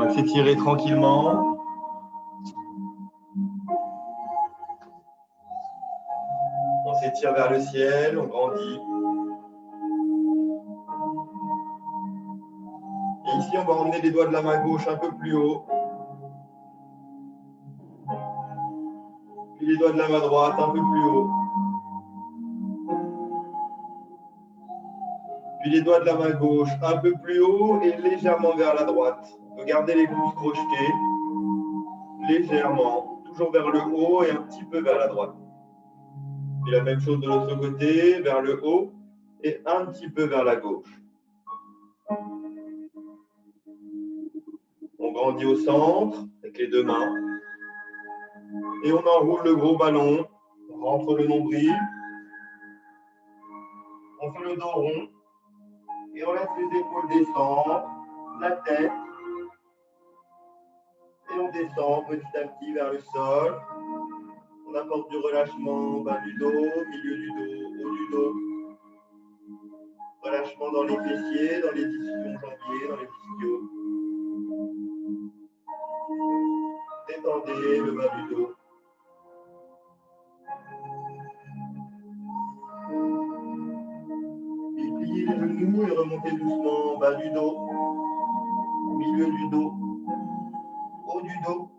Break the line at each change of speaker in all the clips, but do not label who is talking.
de s'étirer tranquillement. On s'étire vers le ciel, on grandit. Et ici, on va emmener les doigts de la main gauche un peu plus haut. Puis les doigts de la main droite un peu plus haut. Puis les doigts de la main gauche un peu plus haut et légèrement vers la droite. On peut garder les pouces crochetés. Légèrement, toujours vers le haut et un petit peu vers la droite. Et la même chose de l'autre côté, vers le haut et un petit peu vers la gauche. On grandit au centre avec les deux mains. Et on enroule le gros ballon. On rentre le nombril. On fait le dos rond. Et on laisse les épaules descendre, la tête. Et on descend petit à petit vers le sol. On apporte du relâchement bas du dos, milieu du dos, haut du dos. Relâchement dans les fessiers, dans les ischions jambiers, dans les ischios. Détendez le bas du dos. Et pliez les genoux et remontez doucement bas du dos, milieu du dos, haut du dos.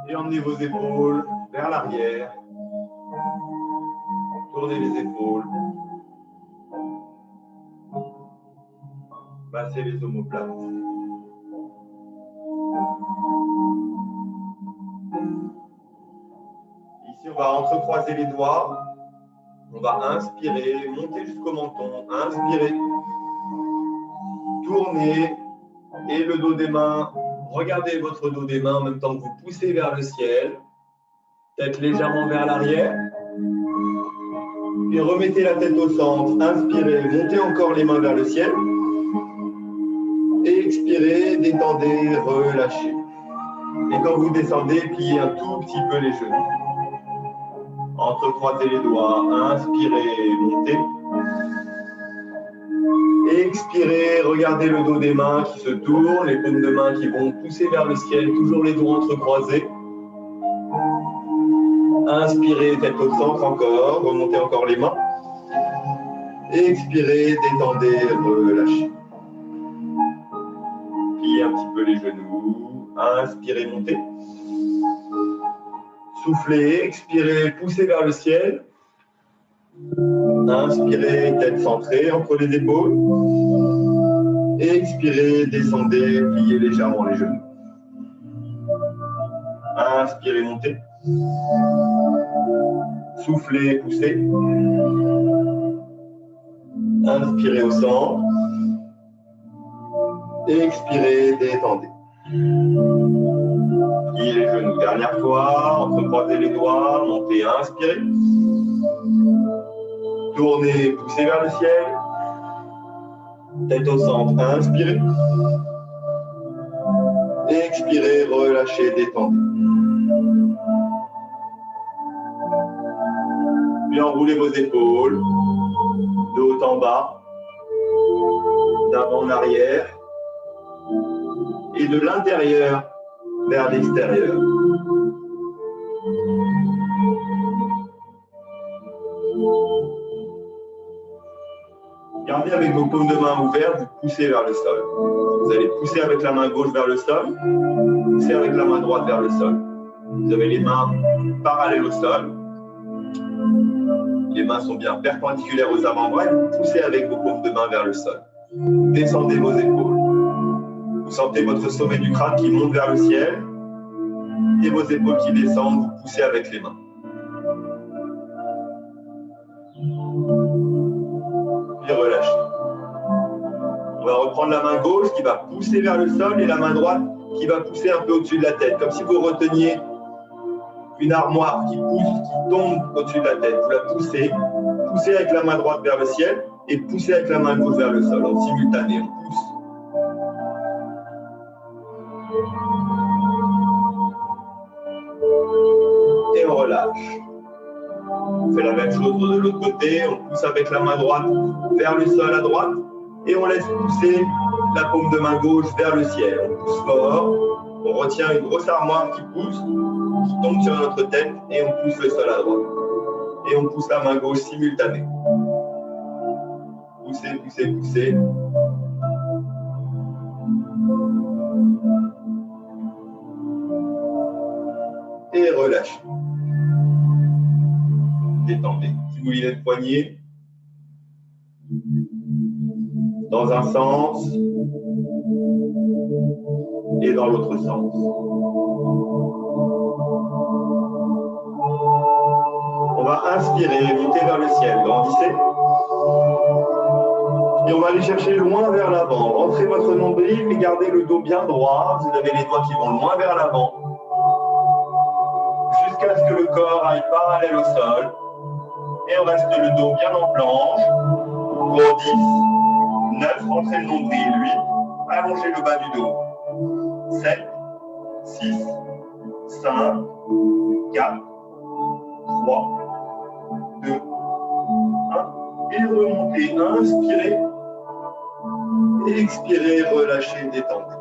Et emmenez vos épaules vers l'arrière. Tournez les épaules. Massez les omoplates. Ici, on va entrecroiser les doigts. On va inspirer, monter jusqu'au menton. Inspirez. Tournez. Et le dos des mains. Regardez votre dos des mains en même temps que vous poussez vers le ciel. Tête légèrement vers l'arrière. Et remettez la tête au centre. Inspirez. Montez encore les mains vers le ciel. Et expirez. Détendez. Relâchez. Et quand vous descendez, pliez un tout petit peu les genoux. Entrecroisez les doigts, inspirez, montez. Expirez, regardez le dos des mains qui se tournent, les paumes de main qui vont pousser vers le ciel, toujours les doigts entrecroisés. Inspirez, tête au centre encore, remontez encore les mains. Expirez, détendez, relâchez. Pliez un petit peu les genoux, inspirez, montez. Soufflez, expirez, poussez vers le ciel. Inspirez, tête centrée entre les épaules. Expirez, descendez, pliez légèrement les genoux. Inspirez, montez. Soufflez, poussez. Inspirez au centre. Expirez, détendez. Pliez les genoux. Dernière fois, entrecroisez les doigts, montez, inspirez. Tournez, poussez vers le ciel. Tête au centre, inspirez. Expirez, relâchez, détendez. Puis enroulez vos épaules, de haut en bas, d'avant en arrière, et de l'intérieur vers l'extérieur. Gardez avec vos paumes de main ouvertes, vous poussez vers le sol. Vous allez pousser avec la main gauche vers le sol, pousser avec la main droite vers le sol. Vous avez les mains parallèles au sol. Les mains sont bien perpendiculaires aux avant-bras et vous poussez avec vos paumes de main vers le sol. Descendez vos épaules. Vous sentez votre sommet du crâne qui monte vers le ciel et vos épaules qui descendent, vous poussez avec les mains. Puis relâchez. On va reprendre la main gauche qui va pousser vers le sol et la main droite qui va pousser un peu au-dessus de la tête, comme si vous reteniez une armoire qui pousse, qui tombe au-dessus de la tête. Vous la poussez, poussez avec la main droite vers le ciel et poussez avec la main gauche vers le sol, en simultané, on pousse. Et on relâche. On fait la même chose de l'autre côté, on pousse avec la main droite vers le sol à droite Et on laisse pousser la paume de main gauche vers le ciel. On pousse fort, on retient une grosse armoire qui pousse, qui tombe sur notre tête et on pousse le sol à droite. Et on pousse la main gauche simultanée. Poussez, poussez, poussez. Et relâchez. Détendez. Si vous voulez le poignet, dans un sens et dans l'autre sens. On va inspirer, monter vers le ciel, grandissez. Et on va aller chercher loin vers l'avant. Rentrez votre nombril, mais gardez le dos bien droit. Vous avez les doigts qui vont loin vers l'avant. Jusqu'à ce que le corps aille parallèle au sol. Et on reste le dos bien en planche. Pour 10, 9, rentrez le nombril, 8, allongez le bas du dos. 7, 6, 5, 4, 3, 2, 1. Et remontez, inspirez. Et expirez, relâchez, détendez.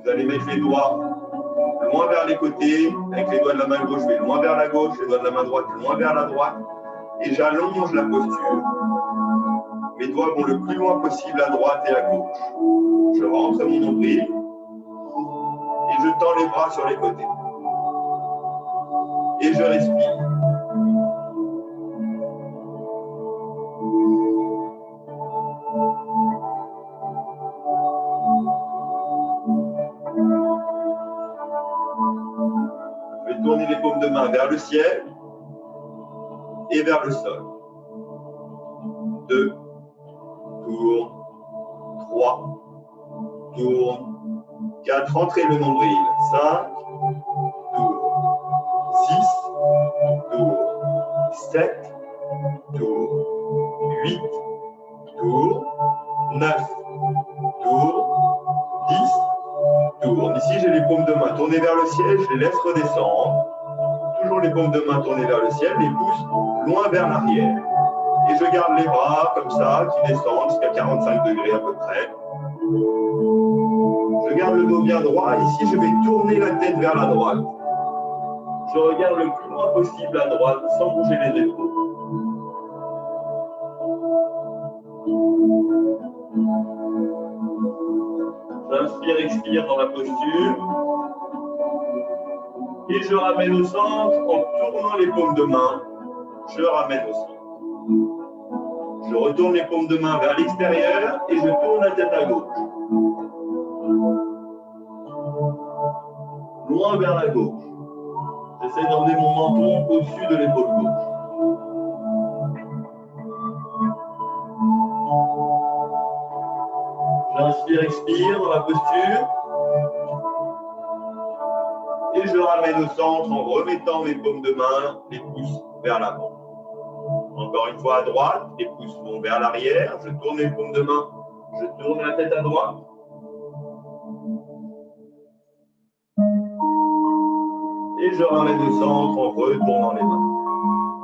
Vous allez mettre les doigts loin vers les côtés, avec les doigts de la main gauche, je vais loin vers la gauche, les doigts de la main droite, loin vers la droite, et j'allonge la posture. Mes doigts vont le plus loin possible à droite et à gauche. Je rentre mon nombril, et je tends les bras sur les côtés. Et je respire. Je vais tourner les paumes de main vers le ciel et vers le sol. 2, tourne, 3, tourne, 4, rentrez le nombril, 5, tourne, 6, tourne, 7, tourne, 8, tourne, 9, tourne, 10, tourne. Ici, j'ai les paumes de main tournées vers le ciel, je les laisse redescendre. Toujours les paumes de main tournées vers le ciel, les pouces loin vers l'arrière. Et je garde les bras comme ça, qui descendent jusqu'à 45 degrés à peu près. Je garde le dos bien droit. Ici, je vais tourner la tête vers la droite. Je regarde le plus loin possible à droite, sans bouger les épaules. J'inspire, expire dans la posture. Et je ramène au centre en tournant les paumes de main. Je ramène au centre. Je retourne les paumes de main vers l'extérieur et je tourne la tête à gauche. Loin vers la gauche. J'essaie d'emmener mon menton au-dessus de l'épaule gauche. J'inspire, expire dans la posture. Et je ramène au centre en remettant mes paumes de main, les pouces vers l'avant. Encore une fois à droite, les pouces vont vers l'arrière. Je tourne les paumes de main, je tourne la tête à droite. Et je ramène au centre en retournant les mains.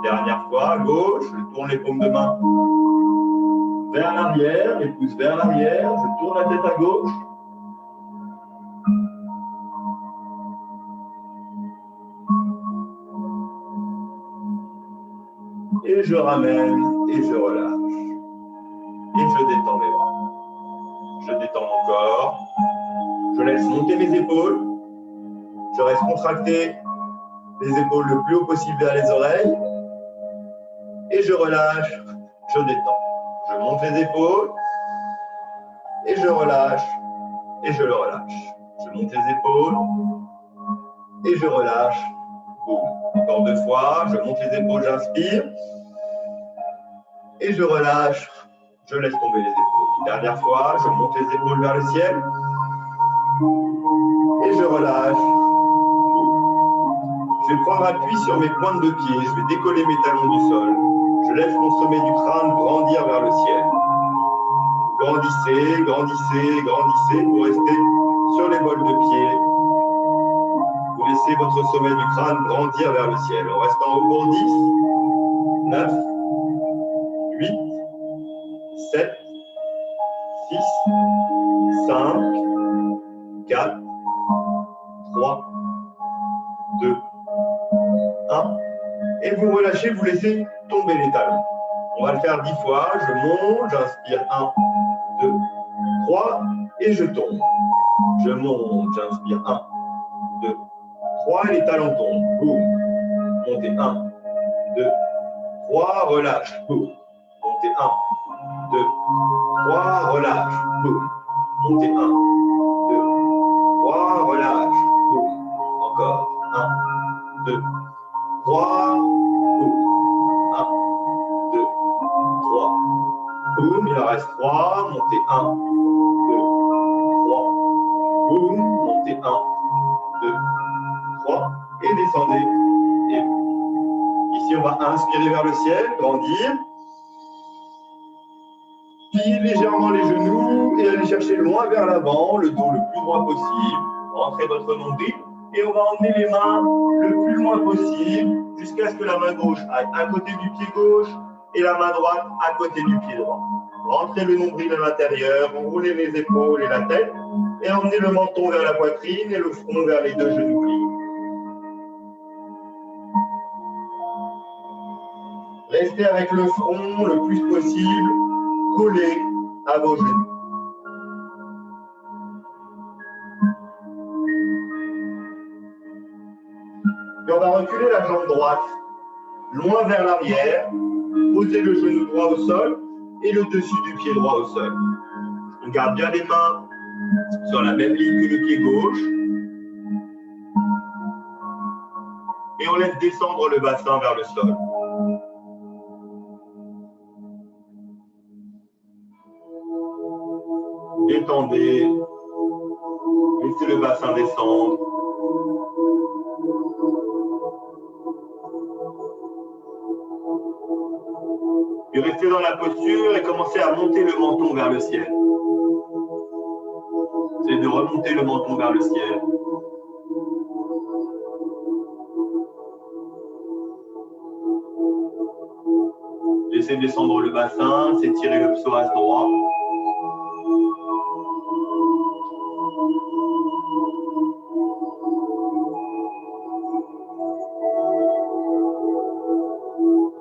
Dernière fois, à gauche, je tourne les paumes de main vers l'arrière, les pouces vers l'arrière, je tourne la tête à gauche. Et je ramène et je relâche. Et je détends mes bras. Je détends mon corps. Je laisse monter mes épaules. Je reste contracté les épaules le plus haut possible vers les oreilles. Et je relâche, je détends. Je monte les épaules. Et je relâche. Et je le relâche. Je monte les épaules. Et je relâche. Boum. Encore 2 fois. Je monte les épaules, j'inspire. Et je relâche. Je laisse tomber les épaules. Dernière fois, je monte les épaules vers le ciel. Et je relâche. Je vais prendre appui sur mes pointes de pied. Je vais décoller mes talons du sol. Je laisse mon sommet du crâne grandir vers le ciel. Grandissez, grandissez, grandissez pour rester sur les bols de pied. Vous laissez votre sommet du crâne grandir vers le ciel. On reste en haut pour 10, 9, 8, 7, 6, 5, 4, 3, 2, 1. Et vous relâchez, vous laissez tomber les talons. On va le faire 10 fois. Je monte, j'inspire 1, 2, 3 et je tombe. Je monte, j'inspire 1, 2, 3 et les talons tombent. Boum. Montez 1, 2, 3, relâche. Boum. Montez 1, 2, 3, relâche. Boum. Montez 1, 2, 3, relâche. Boum. Encore. 1, 2, 3, boum. 1, 2, 3. Boum, il en reste 3. Montez 1, 2, 3. Boum, montez 1, 2, 3. Et descendez. Et ici, on va inspirer vers le ciel, grandir. Pliez légèrement les genoux et allez chercher loin vers l'avant, le dos le plus droit possible. Rentrez votre nombril et on va emmener les mains le plus loin possible jusqu'à ce que la main gauche aille à côté du pied gauche et la main droite à côté du pied droit. Rentrez le nombril à l'intérieur, roulez les épaules et la tête et emmenez le menton vers la poitrine et le front vers les deux genoux pliés. Restez avec le front le plus possible collé à vos genoux. Et on va reculer la jambe droite loin vers l'arrière, posez le genou droit au sol et le dessus du pied droit au sol. On garde bien les mains sur la même ligne que le pied gauche. Et on laisse descendre le bassin vers le sol. Détendez, laissez le bassin descendre. Puis restez dans la posture et commencez à monter le menton vers le ciel. C'est de remonter le menton vers le ciel. Laissez descendre le bassin, s'étirer le psoas droit.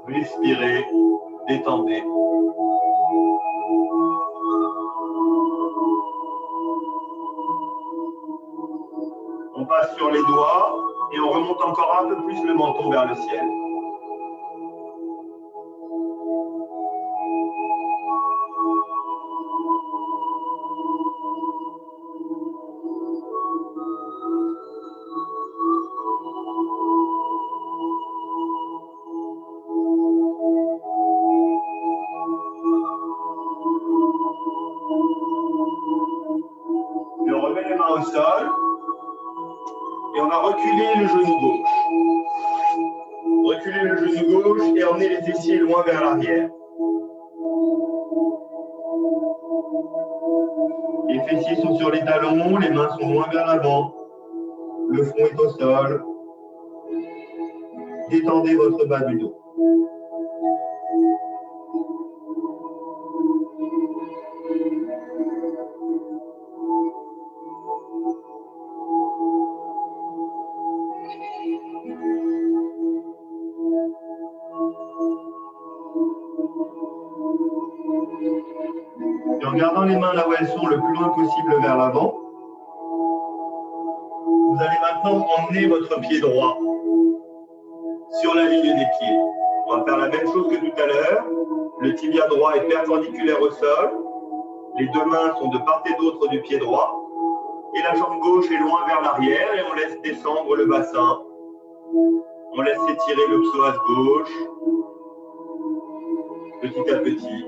Respirez, détendez. On passe sur les doigts et on remonte encore un peu plus le menton vers le ciel. Puis on remet les mains au sol et on va reculer le genou gauche. Reculez le genou gauche et emmenez les fessiers loin vers l'arrière. Les fessiers sont sur les talons, les mains sont loin vers l'avant. Le front est au sol. Détendez votre bas du dos. Et en gardant les mains là où elles sont le plus loin possible vers l'avant, vous allez maintenant emmener votre pied droit sur la ligne des pieds. On va faire la même chose que tout à l'heure. Le tibia droit est perpendiculaire au sol. Les deux mains sont de part et d'autre du pied droit. Et la jambe gauche est loin vers l'arrière et on laisse descendre le bassin. On laisse s'étirer le psoas gauche, petit à petit.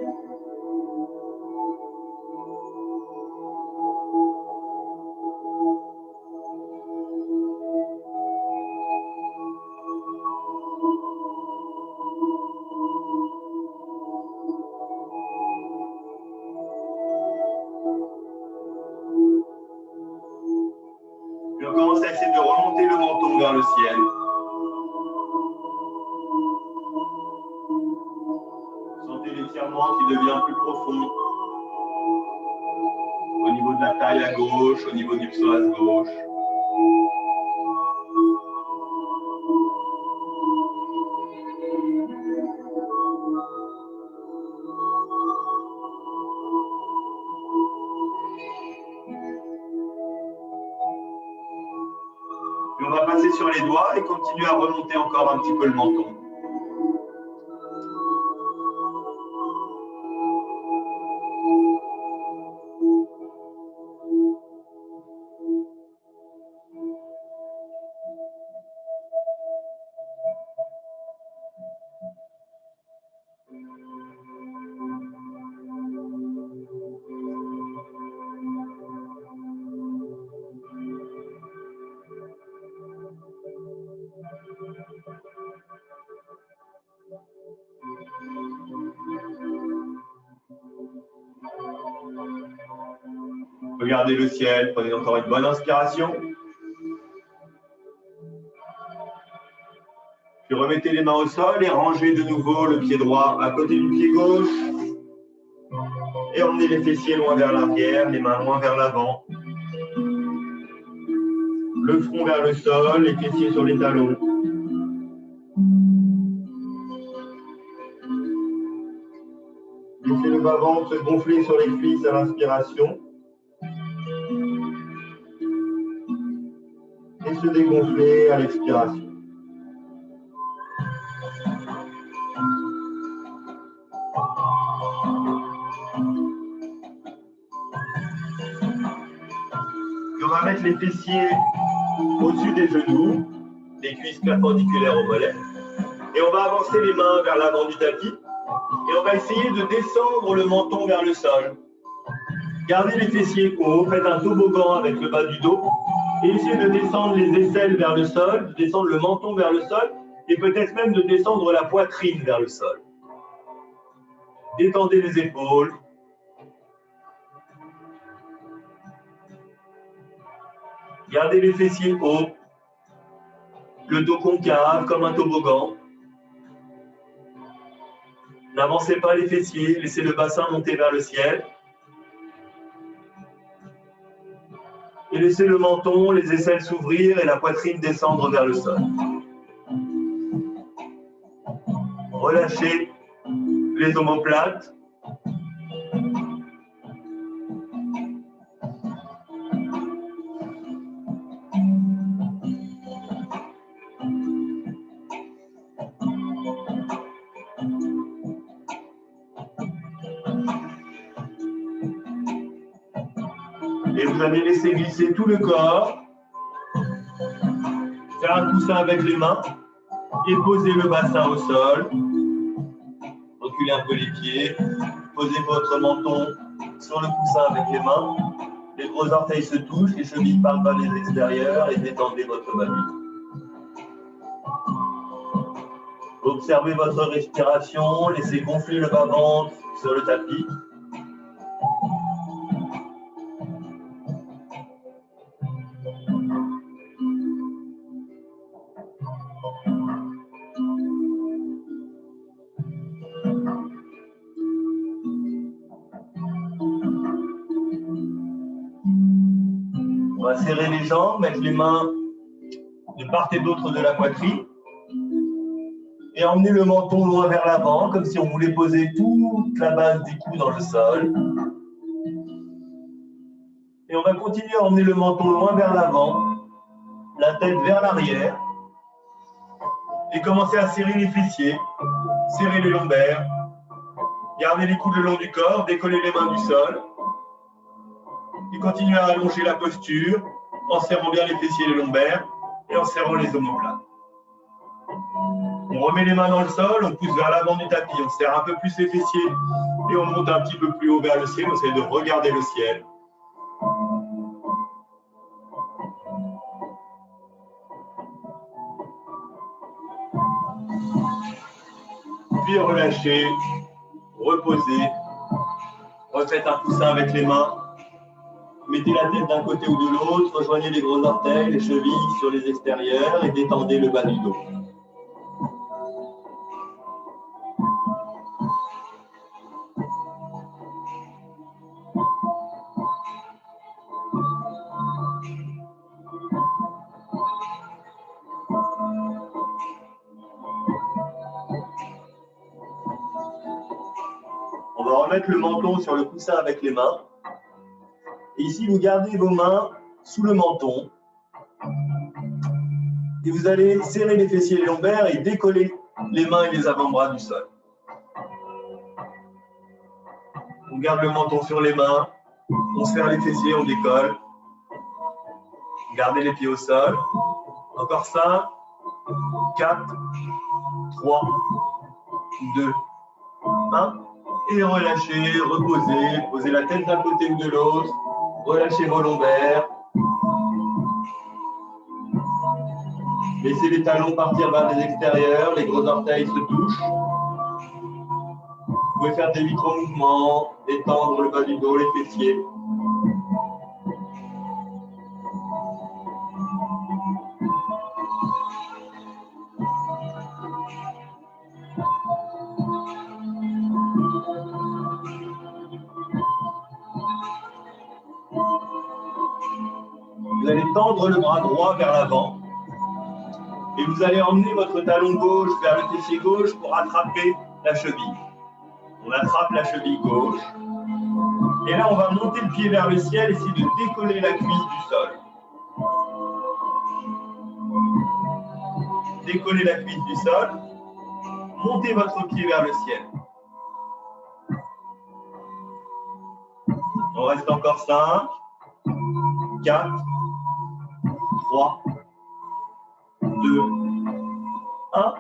Puis on commence à essayer de remonter le menton vers le ciel. étirement qui devient plus profond. Au niveau de la taille à gauche, au niveau du psoas gauche. Et on va passer sur les doigts et continuer à remonter encore un petit peu le menton. Regardez le ciel, prenez encore une bonne inspiration. Puis remettez les mains au sol et rangez de nouveau le pied droit à côté du pied gauche. Et emmenez les fessiers loin vers l'arrière, les mains loin vers l'avant. Le front vers le sol, les fessiers sur les talons. Laissez le bas-ventre se gonfler sur les cuisses à l'inspiration. Et se dégonfler à l'expiration. Et on va mettre les fessiers au-dessus des genoux, les cuisses perpendiculaires au mollet. Et on va avancer les mains vers l'avant du tapis. Et on va essayer de descendre le menton vers le sol. Gardez les fessiers hauts, faites un toboggan avec le bas du dos. Et essayez de descendre les aisselles vers le sol, de descendre le menton vers le sol, et peut-être même de descendre la poitrine vers le sol. Détendez les épaules. Gardez les fessiers hauts, le dos concave comme un toboggan. N'avancez pas les fessiers, laissez le bassin monter vers le ciel. Et laissez le menton, les aisselles s'ouvrir et la poitrine descendre vers le sol. Relâchez les omoplates. Et vous allez laisser glisser tout le corps. Faire un coussin avec les mains. Et poser le bassin au sol. Reculez un peu les pieds. Posez votre menton sur le coussin avec les mains. Les gros orteils se touchent, les chevilles partent vers les extérieurs et détendez votre bas du dos. Observez votre respiration. Laissez gonfler le bas-ventre sur le tapis. On va serrer les jambes, mettre les mains de part et d'autre de la poitrine et emmener le menton loin vers l'avant, comme si on voulait poser toute la base du cou dans le sol. Et on va continuer à emmener le menton loin vers l'avant, la tête vers l'arrière et commencer à serrer les fessiers, serrer les lombaires, garder les coudes le long du corps, décoller les mains du sol. Et continuez à allonger la posture en serrant bien les fessiers et les lombaires et en serrant les omoplates. On remet les mains dans le sol, on pousse vers l'avant du tapis, on serre un peu plus les fessiers et on monte un petit peu plus haut vers le ciel, on essaie de regarder le ciel. Puis relâchez, reposez, refaites un coussin avec les mains. Mettez la tête d'un côté ou de l'autre, rejoignez les gros orteils, les chevilles sur les extérieurs et détendez le bas du dos. mettre le menton sur le coussin avec les mains. Et ici, vous gardez vos mains sous le menton. Et vous allez serrer les fessiers et les lombaires et décoller les mains et les avant-bras du sol. On garde le menton sur les mains. On serre les fessiers, on décolle. Gardez les pieds au sol. Encore 5, 4, 3, 2, 1. Et relâchez, reposez. Posez la tête d'un côté ou de l'autre. Relâchez vos lombaires. Laissez les talons partir vers les extérieurs. Les gros orteils se touchent. Vous pouvez faire des micro-mouvements, étendre le bas du dos, les fessiers. Vous allez tendre le bras droit vers l'avant et vous allez emmener votre talon gauche vers le fessier gauche pour attraper la cheville. On attrape la cheville gauche et là on va monter le pied vers le ciel, essayer de décoller la cuisse du sol. Décollez la cuisse du sol, montez votre pied vers le ciel. On reste encore 5, 4, 3, 2, 1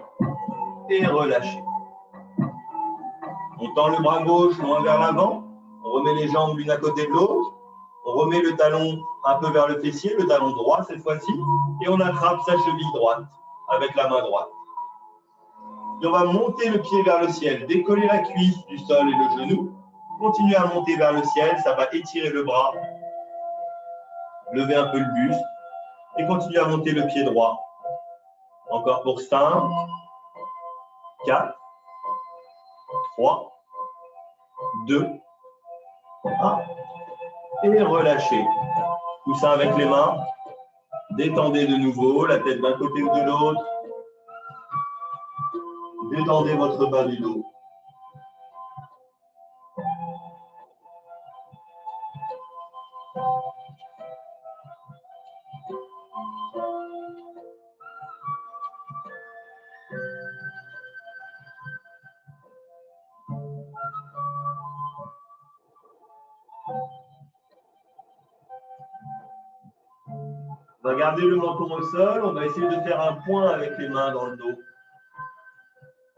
et relâchez. On tend le bras gauche loin vers l'avant, on remet les jambes l'une à côté de l'autre, on remet le talon un peu vers le fessier, le talon droit cette fois-ci, et on attrape sa cheville droite avec la main droite. Et on va monter le pied vers le ciel, décoller la cuisse du sol et le genou, continuez à monter vers le ciel, ça va étirer le bras, lever un peu le buste, et continuez à monter le pied droit. Encore pour 5, 4, 3, 2, 1. Et relâchez. Coussin avec les mains. Détendez de nouveau la tête d'un côté ou de l'autre. Détendez votre bas du dos. On va garder le menton au sol, on va essayer de faire un point avec les mains dans le dos.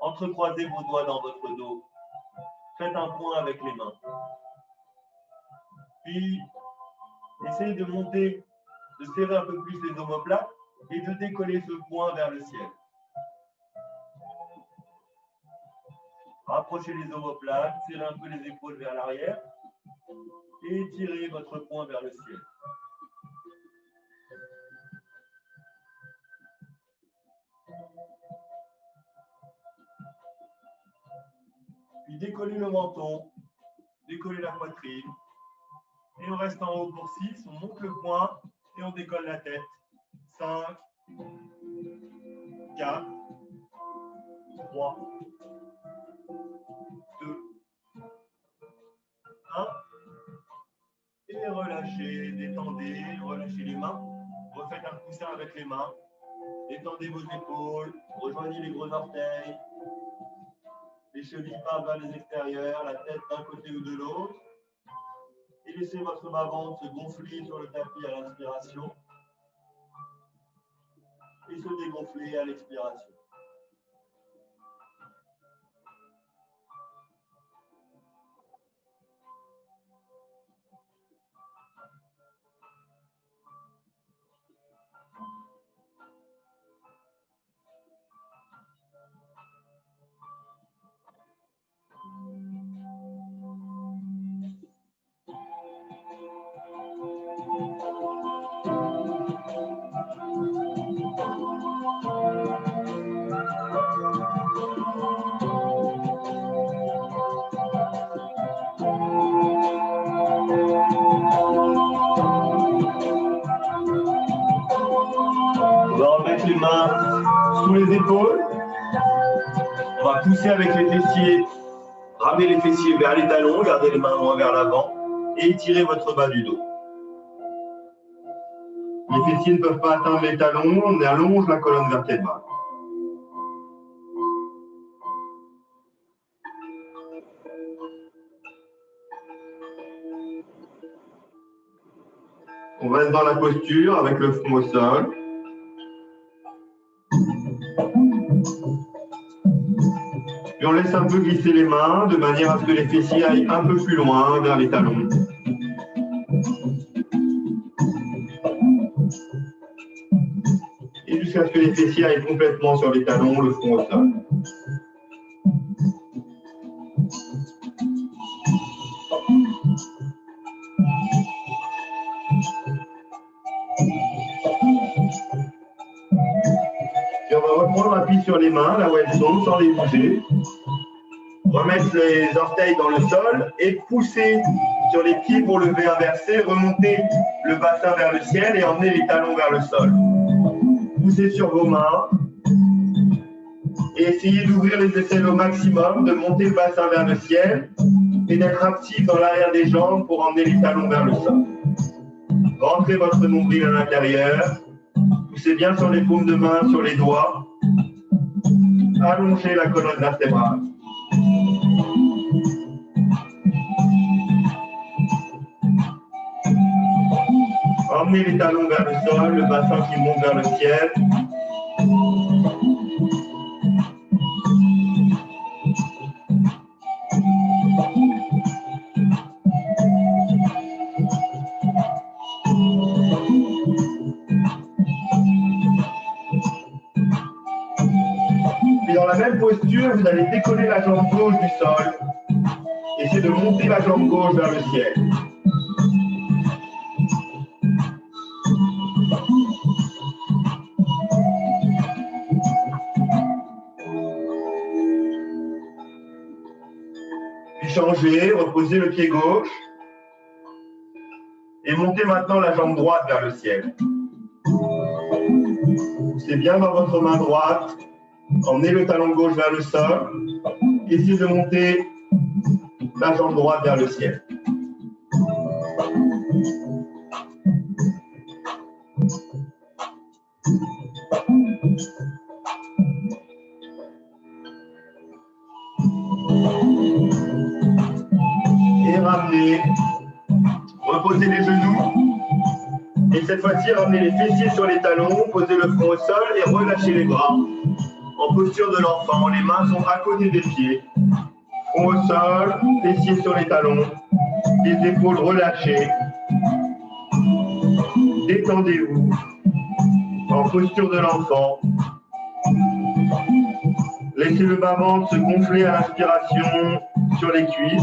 Entrecroisez vos doigts dans votre dos. Faites un point avec les mains. Puis, essayez de monter, de serrer un peu plus les omoplates et de décoller ce point vers le ciel. Rapprochez les omoplates, serrez un peu les épaules vers l'arrière et étirez votre poing vers le ciel. Puis décollez le menton, décollez la poitrine. Et on reste en haut pour 6, on monte le poing et on décolle la tête. 5, 4, 3, 2, 1. Et relâchez, détendez, relâchez les mains. Refaites un coussin avec les mains. Détendez vos épaules, rejoignez les gros orteils. Les chevilles partent vers les extérieurs, la tête d'un côté ou de l'autre. Et laissez votre bas-ventre se gonfler sur le tapis à l'inspiration et se dégonfler à l'expiration. On va remettre les mains sous les épaules. On va pousser avec les fessiers Ramenez les fessiers vers les talons, gardez les mains loin vers l'avant et étirez votre bas du dos. Les fessiers ne peuvent pas atteindre les talons, on allonge la colonne vertébrale. On reste dans la posture avec le front au sol. Puis on laisse un peu glisser les mains de manière à ce que les fessiers aillent un peu plus loin vers les talons. Et jusqu'à ce que les fessiers aillent complètement sur les talons, le front au sol. Et on va reprendre appui sur les mains, là où elles sont, sans les bouger. Remettre les orteils dans le sol et pousser sur les pieds pour lever inversé, remonter le bassin vers le ciel et emmener les talons vers le sol. Poussez sur vos mains et essayez d'ouvrir les aisselles au maximum, de monter le bassin vers le ciel et d'être actif dans l'arrière des jambes pour emmener les talons vers le sol. Rentrez votre nombril à l'intérieur. Poussez bien sur les paumes de main, sur les doigts. Allongez la colonne vertébrale. Emmenez les talons vers le sol, le bassin qui monte vers le ciel. Puis dans la même posture, vous allez décoller la jambe gauche du sol. Essayez de monter la jambe gauche vers le ciel. Puis changez, reposez le pied gauche. Et montez maintenant la jambe droite vers le ciel. Poussez bien dans votre main droite. Emmenez le talon gauche vers le sol. Essayez de monter la jambe droite vers le ciel. Et ramenez. Reposez les genoux. Et cette fois-ci, ramenez les fessiers sur les talons, posez le front au sol et relâchez les bras. En posture de l'enfant, les mains sont à côté des pieds. Front au sol, fessiers sur les talons, les épaules relâchées. Détendez-vous. En posture de l'enfant. Laissez le bas-ventre se gonfler à l'inspiration sur les cuisses.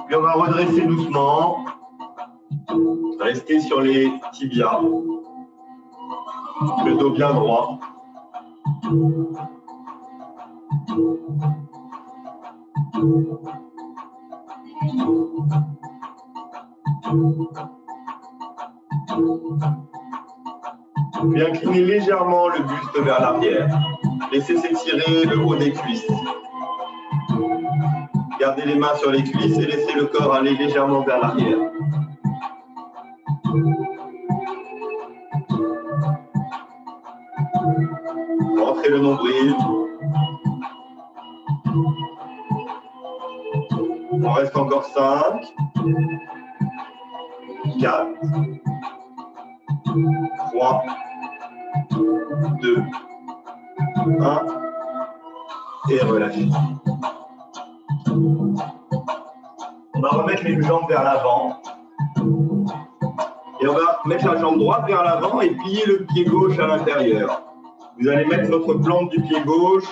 Puis on va redresser doucement. Restez sur les tibias. Le dos bien droit. Puis inclinez légèrement le buste vers l'arrière. Laissez s'étirer le haut des cuisses. Gardez les mains sur les cuisses et laissez le corps aller légèrement vers l'arrière. Rentrez le nombril. On reste encore 5, 4, 3, 2, 1 et relâchez. On va remettre les jambes vers l'avant. Et on va mettre la jambe droite vers l'avant et plier le pied gauche à l'intérieur. Vous allez mettre votre plante du pied gauche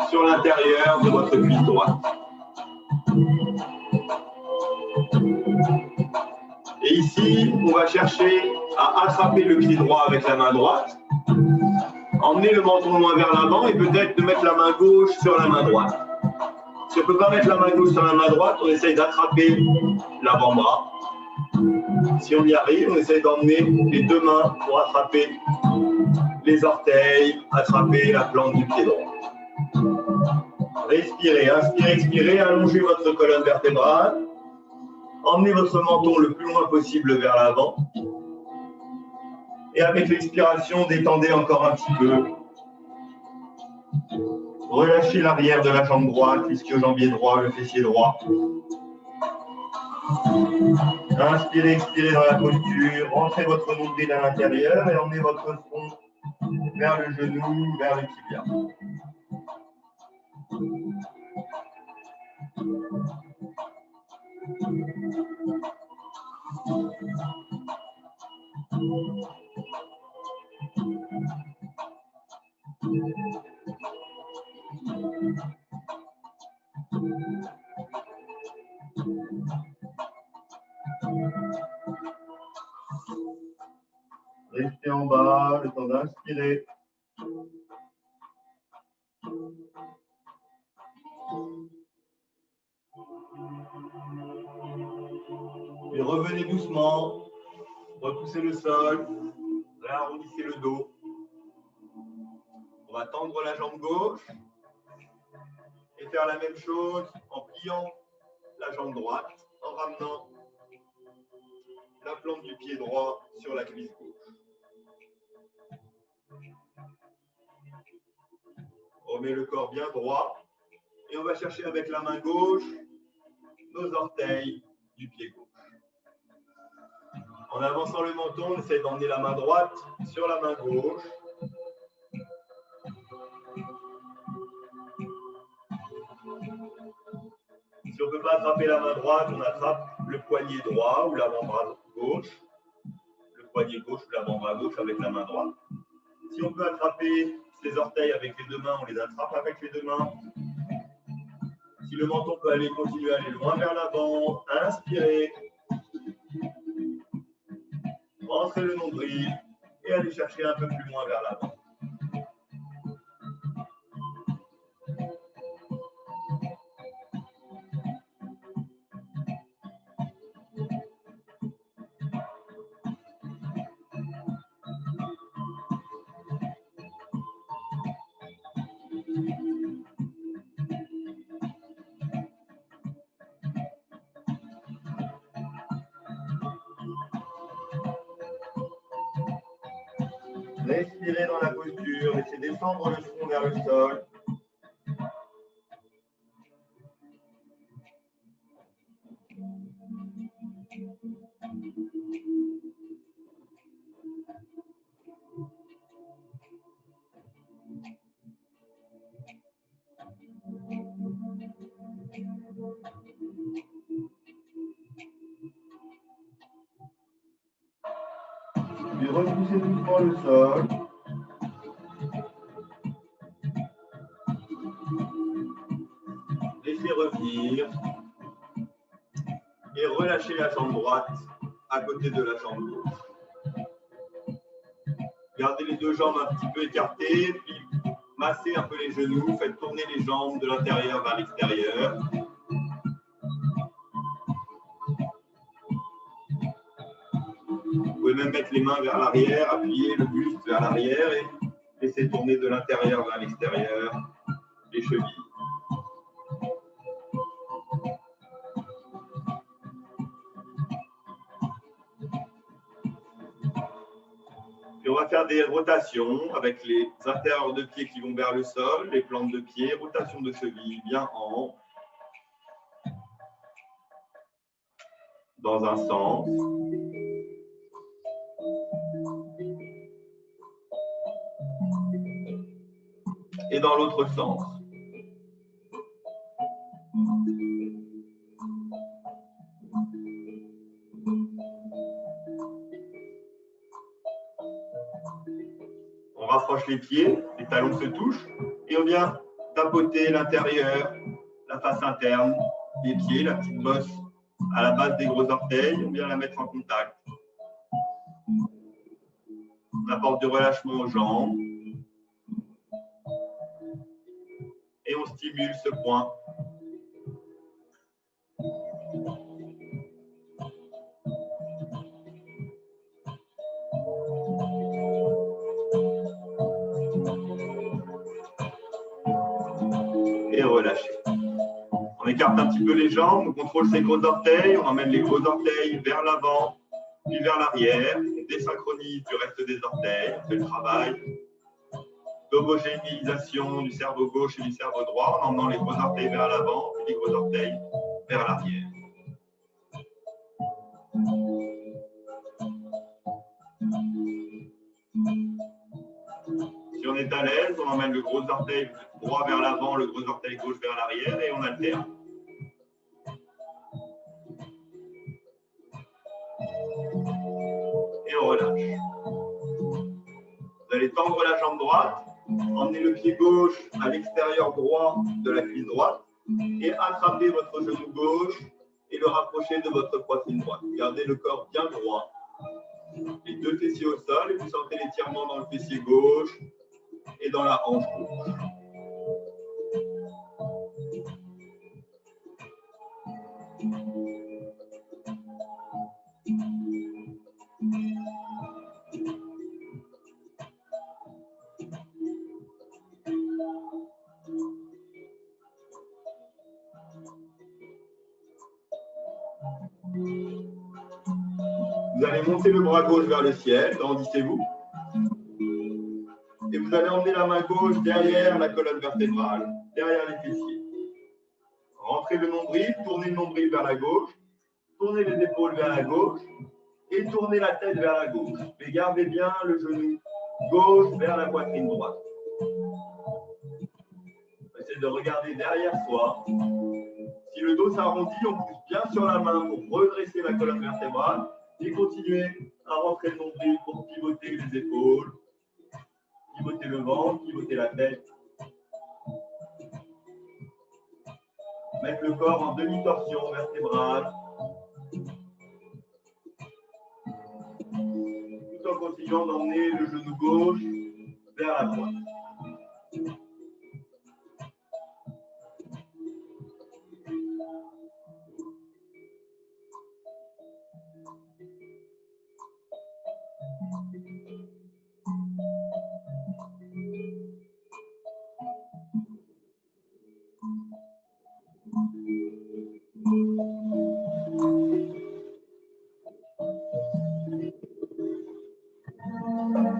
sur l'intérieur de votre cuisse droite. Et ici, on va chercher à attraper le pied droit avec la main droite, emmener le menton loin vers l'avant et peut-être de mettre la main gauche sur la main droite. Si on ne peut pas mettre la main gauche sur la main droite, on essaye d'attraper l'avant-bras. Si on y arrive, on essaye d'emmener les deux mains pour attraper les orteils, attraper la plante du pied droit. Respirez, inspirez, expirez, allongez votre colonne vertébrale. Emmenez votre menton le plus loin possible vers l'avant. Et avec l'expiration, détendez encore un petit peu. Relâchez l'arrière de la jambe droite, l'ischio-jambier droit, le fessier droit. Inspirez, expirez dans la posture. Rentrez votre nombril à l'intérieur et emmenez votre front vers le genou, vers le tibia. Restez en bas, le temps d'inspirer. Et revenez doucement, repoussez le sol, réarrondissez le dos. On va tendre la jambe gauche et faire la même chose en pliant la jambe droite, en ramenant la plante du pied droit sur la cuisse gauche. On met le corps bien droit et on va chercher avec la main gauche nos orteils du pied gauche. En avançant le menton, on essaie d'emmener la main droite sur la main gauche. Si on ne peut pas attraper la main droite, on attrape le poignet droit ou l'avant-bras gauche. Le poignet gauche ou l'avant-bras gauche avec la main droite. Si on peut attraper ses orteils avec les deux mains, on les attrape avec les deux mains. Si le menton peut continuer à aller loin vers l'avant, inspirez. Rentrez le nombril et allez chercher un peu plus loin vers l'avant. Respirez dans la posture, laissez descendre le front vers le sol. Puis repoussez doucement le sol. Laissez revenir. Et relâchez la jambe droite à côté de la jambe gauche. Gardez les deux jambes un petit peu écartées, puis massez un peu les genoux, faites tourner les jambes de l'intérieur vers l'extérieur. Vous pouvez même mettre les mains vers l'arrière, appuyer le buste vers l'arrière et laisser tourner de l'intérieur vers l'extérieur les chevilles. Et on va faire des rotations avec les intérieurs de pieds qui vont vers le sol, les plantes de pied, rotation de cheville bien en haut, dans un sens. Et dans l'autre sens. On rapproche les pieds, les talons se touchent et on vient tapoter l'intérieur, la face interne des pieds, la petite bosse à la base des gros orteils, on vient la mettre en contact. On apporte du relâchement aux jambes. Et on stimule ce point. Et relâcher. On écarte un petit peu les jambes, on contrôle ses gros orteils, on emmène les gros orteils vers l'avant, puis vers l'arrière, on désynchronise du reste des orteils, on fait le travail d'homogénéisation du cerveau gauche et du cerveau droit en emmenant les gros orteils vers l'avant et les gros orteils vers l'arrière. Si on est à l'aise, on emmène le gros orteil droit vers l'avant, le gros orteil gauche vers l'arrière et on alterne. Et on relâche. Vous allez tendre la jambe droite, emmener le pied gauche à l'extérieur droit de la cuisse droite et attraper votre genou gauche et le rapprocher de votre poitrine droite. Gardez le corps bien droit. Les deux fessiers au sol et vous sentez l'étirement dans le fessier gauche et dans la hanche gauche. Vous allez monter le bras gauche vers le ciel, grandissez-vous. Et vous allez emmener la main gauche derrière la colonne vertébrale, derrière les fessiers. Rentrez le nombril, tournez le nombril vers la gauche, tournez les épaules vers la gauche et tournez la tête vers la gauche. Mais gardez bien le genou gauche vers la poitrine droite. Essayez de regarder derrière soi. Si le dos s'arrondit, on pousse bien sur la main pour redresser la colonne vertébrale et continuez à rentrer le nombril pour pivoter les épaules, pivoter le ventre, pivoter la tête. Mettre le corps en demi-torsion vertébrale. Tout en continuant d'emmener le genou gauche vers la droite.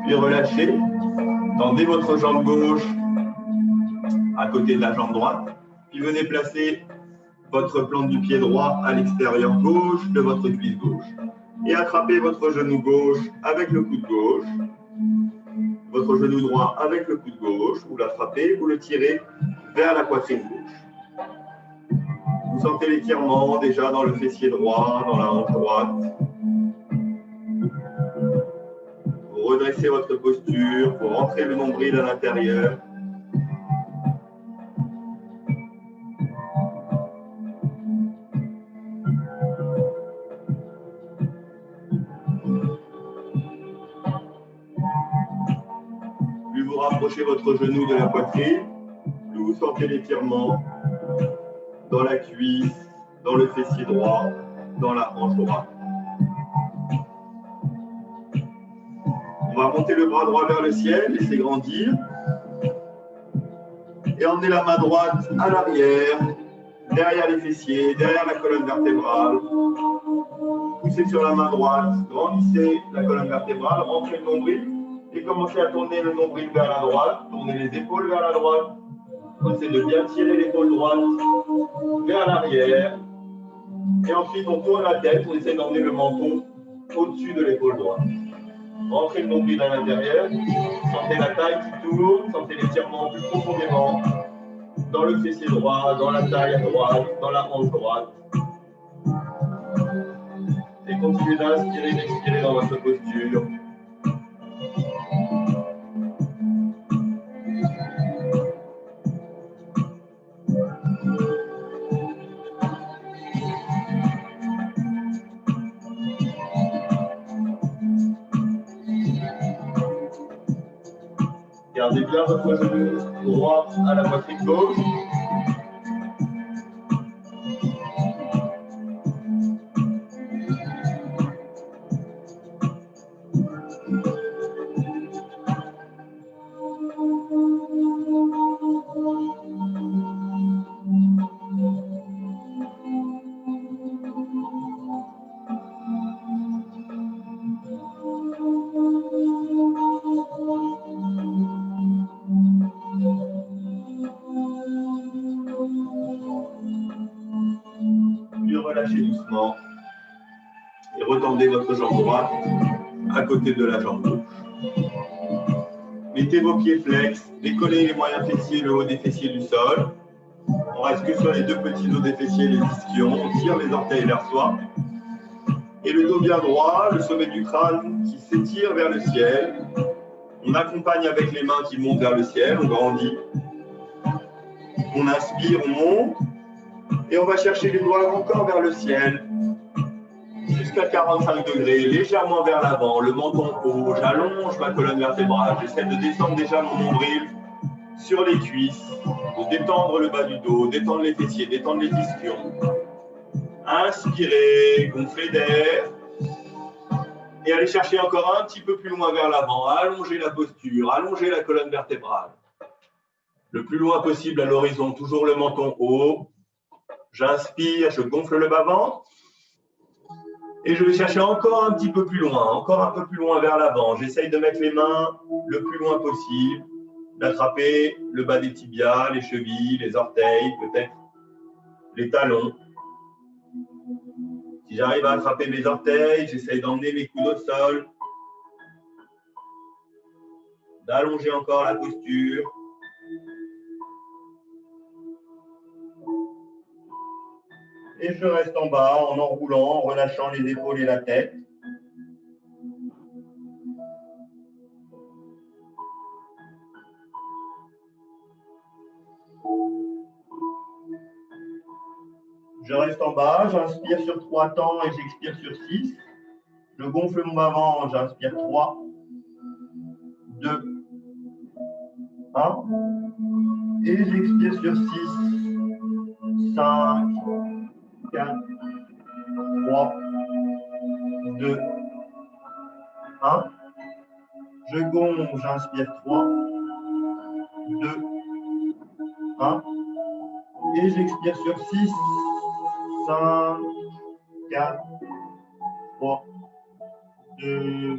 Puis relâchez. Tendez votre jambe gauche à côté de la jambe droite. Puis venez placer votre plante du pied droit à l'extérieur gauche de votre cuisse gauche. Et attrapez votre genou gauche avec le coude gauche. Votre genou droit avec le coude gauche. Vous l'attrapez, vous le tirez vers la poitrine gauche. Vous sentez l'étirement déjà dans le fessier droit, dans la hanche droite. Vous redressez votre posture, vous rentrez le nombril à l'intérieur. Plus vous rapprochez votre genou de la poitrine, plus vous sentez l'étirement dans la cuisse, dans le fessier droit, dans la hanche droite. On va monter le bras droit vers le ciel, laisser grandir. Et emmener la main droite à l'arrière, derrière les fessiers, derrière la colonne vertébrale. Poussez sur la main droite, grandissez la colonne vertébrale, rentrez le nombril et commencez à tourner le nombril vers la droite, tournez les épaules vers la droite. Essayez de bien tirer l'épaule droite vers l'arrière. Et ensuite, on tourne la tête, on essaie d'emmener le menton au-dessus de l'épaule droite. Rentrez le nombril à l'intérieur, sentez la taille qui tourne, sentez l'étirement plus profondément dans le fessier droit, dans la taille à droite, dans la hanche droite. Et continuez d'inspirer, d'expirer dans votre posture. Gardez bien votre genou droit à la poitrine gauche. Puis relâchez doucement et retendez votre jambe droite à côté de la jambe gauche. Mettez vos pieds flex, décollez les moyens fessiers, le haut des fessiers du sol. On reste que sur les deux petits os des fessiers, les ischions. On tire les orteils vers soi. Et le dos bien droit, le sommet du crâne qui s'étire vers le ciel. On accompagne avec les mains qui montent vers le ciel, on grandit. On inspire, on monte. Et on va chercher les doigts encore vers le ciel. Jusqu'à 45 degrés, légèrement vers l'avant, le menton haut. J'allonge ma colonne vertébrale. J'essaie de descendre déjà mon nombril sur les cuisses, de détendre le bas du dos, détendre les fessiers, détendre les ischions. Inspirez, gonflez d'air. Et allez chercher encore un petit peu plus loin vers l'avant. Allongez la posture, allongez la colonne vertébrale. Le plus loin possible à l'horizon, toujours le menton haut. J'inspire, je gonfle le bas-ventre. Et je vais chercher encore un petit peu plus loin, encore un peu plus loin vers l'avant. J'essaye de mettre les mains le plus loin possible, d'attraper le bas des tibias, les chevilles, les orteils, peut-être les talons. Si j'arrive à attraper mes orteils, j'essaye d'emmener mes coudes au sol, d'allonger encore la posture. Et je reste en bas en enroulant, en relâchant les épaules et la tête. Je reste en bas, j'inspire sur 3 temps et j'expire sur 6. Je gonfle mon bas-ventre, j'inspire 3, 2, 1. Et j'expire sur 6, 5, 4, 3, 2, 1. Je gonfle, j'inspire 3, 2, 1. Et j'expire sur 6, 5, 4, 3, 2,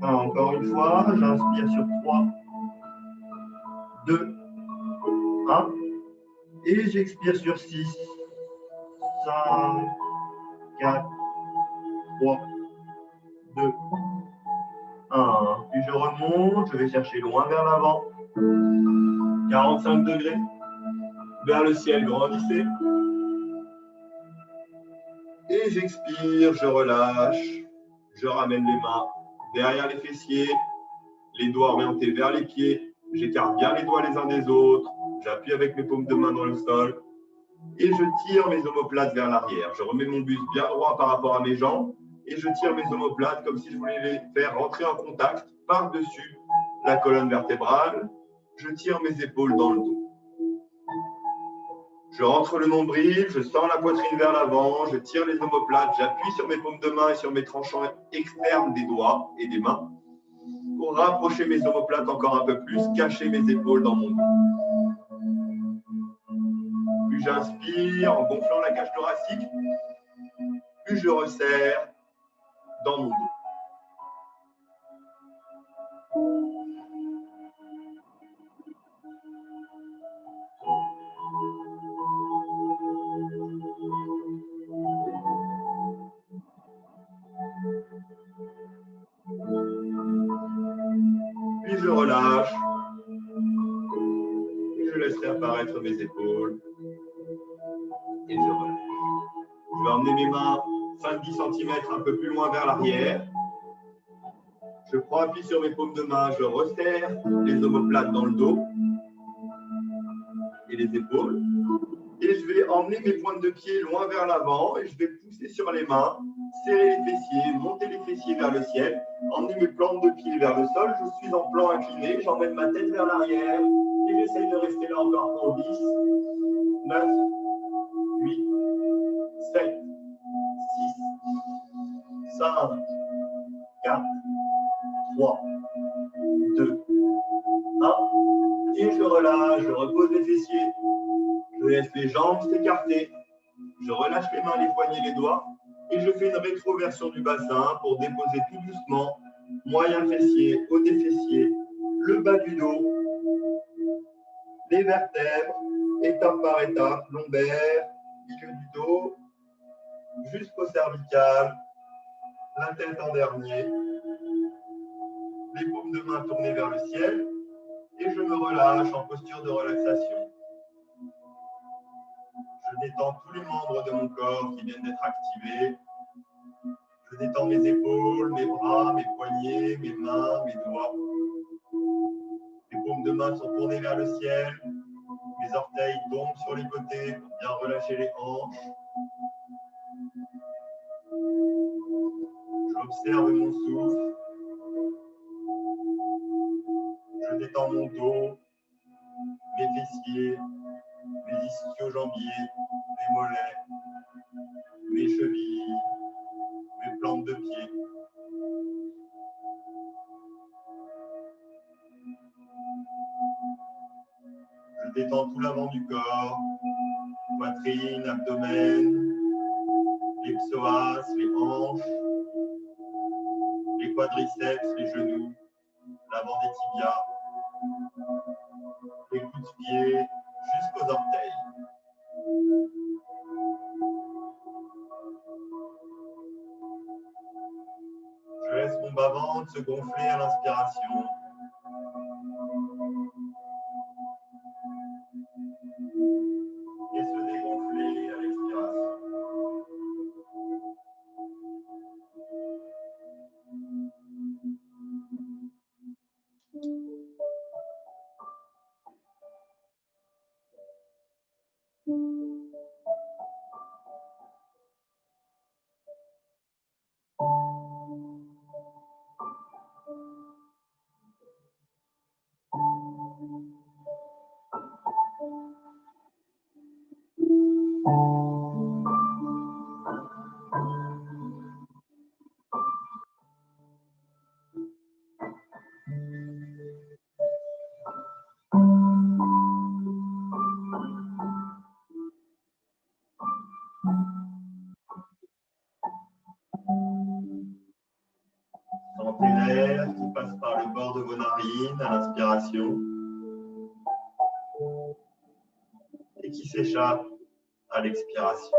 1. Encore une fois, j'inspire sur 3, 2, 1. Et j'expire sur 6, 5, 4, 3, 2, 1. Puis je remonte, je vais chercher loin vers l'avant. 45 degrés. Vers le ciel, grandissez. Et j'expire, je relâche. Je ramène les mains derrière les fessiers. Les doigts orientés vers les pieds. J'écarte bien les doigts les uns des autres. J'appuie avec mes paumes de main dans le sol. Et je tire mes omoplates vers l'arrière. Je remets mon buste bien droit par rapport à mes jambes. Et je tire mes omoplates comme si je voulais les faire rentrer en contact par-dessus la colonne vertébrale. Je tire mes épaules dans le dos. Je rentre le nombril, je sors la poitrine vers l'avant, je tire les omoplates, j'appuie sur mes paumes de main et sur mes tranchants externes des doigts et des mains pour rapprocher mes omoplates encore un peu plus, cacher mes épaules dans mon dos. Plus j'inspire en gonflant la cage thoracique, plus je resserre dans mon dos. Puis je relâche. Et je laisse réapparaître mes épaules. Et je relâche. Je vais emmener mes mains 5-10 cm un peu plus loin vers l'arrière. Je prends appui sur mes paumes de main, je resserre les omoplates dans le dos et les épaules. Et je vais emmener mes pointes de pied loin vers l'avant et je vais pousser sur les mains, serrer les fessiers, monter les fessiers vers le ciel Emmenez mes plantes de pied vers le sol. Je suis en plan incliné. J'emmène ma tête vers l'arrière. Et j'essaye de rester là encore pour 10, 9, 8, 7, 6, 5, 4, 3, 2, 1. Et je relâche, je repose les fessiers. Je laisse les jambes s'écarter. Je relâche les mains, les poignets, les doigts. Et je fais une rétroversion du bassin pour déposer tout doucement moyen fessier, haut des fessiers, le bas du dos, les vertèbres, étape par étape, lombaire, milieu du dos, jusqu'au cervical, la tête en dernier, les paumes de main tournées vers le ciel. Et je me relâche en posture de relaxation. Je détends tous les membres de mon corps qui viennent d'être activés. Je détends mes épaules, mes bras, mes poignets, mes mains, mes doigts. Les paumes de main sont tournées vers le ciel. Mes orteils tombent sur les côtés pour bien relâcher les hanches. J'observe mon souffle. Je détends mon dos, mes fessiers, mes ischio-jambiers, mes mollets, mes chevilles, mes plantes de pied. Je détends tout l'avant du corps, poitrine, abdomen, les psoas, les hanches, les quadriceps, les genoux, l'avant des tibias, les coups de pied jusqu'aux orteils. Je laisse mon bas-ventre se gonfler à l'inspiration. Et se dégonfler à l'expiration. Sentez l'air qui passe par le bord de vos narines à l'inspiration et qui s'échappe à l'expiration.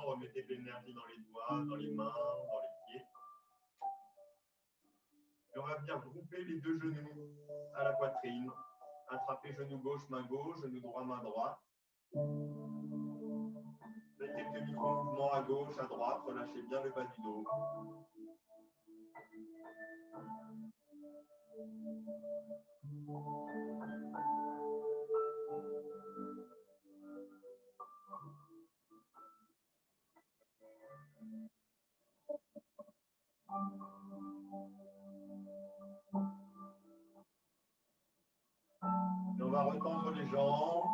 Remettez de l'énergie dans les doigts, dans les mains, dans les pieds. Et on va venir grouper les deux genoux à la poitrine. Attrapez genou gauche, main gauche, genou droit, main droite. Faites quelques micro-mouvements à gauche, à droite. Relâchez bien le bas du dos. Et on va retendre les jambes.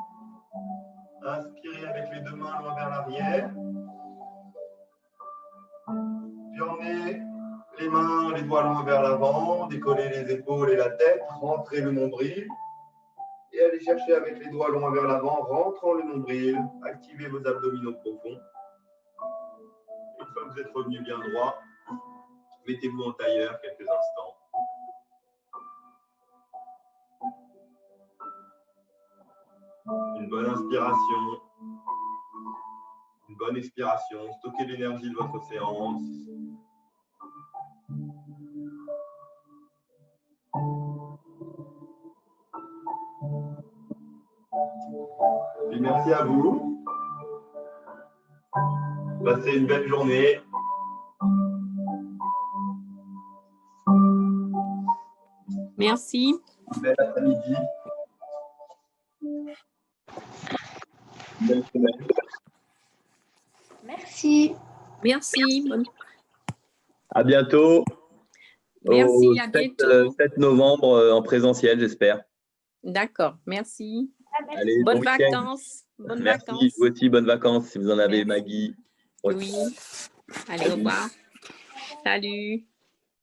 Inspirez avec les deux mains loin vers l'arrière. Puis emmenez les mains, les doigts loin vers l'avant. Décollez les épaules et la tête. Rentrez le nombril. Et allez chercher avec les doigts loin vers l'avant, rentrant le nombril. Activez vos abdominaux profonds. Une fois que vous êtes revenu bien droit, mettez-vous en tailleur quelques instants. bonne inspiration. Une bonne expiration. Stockez l'énergie de votre séance. Puis merci à vous. Passez une belle journée.
Merci.
Bel après-midi. Belle semaine.
Merci.
Merci.
À bientôt.
Merci,
Au
à
7,
bientôt.
7 novembre en présentiel, j'espère.
D'accord, merci.
Allez,
Bonnes
bon week-end.
vacances. Bonnes
Merci,
vacances.
vous aussi, bonnes vacances si vous en avez,
Merci.
Maggie.
Oui. Allez, au revoir. Salut.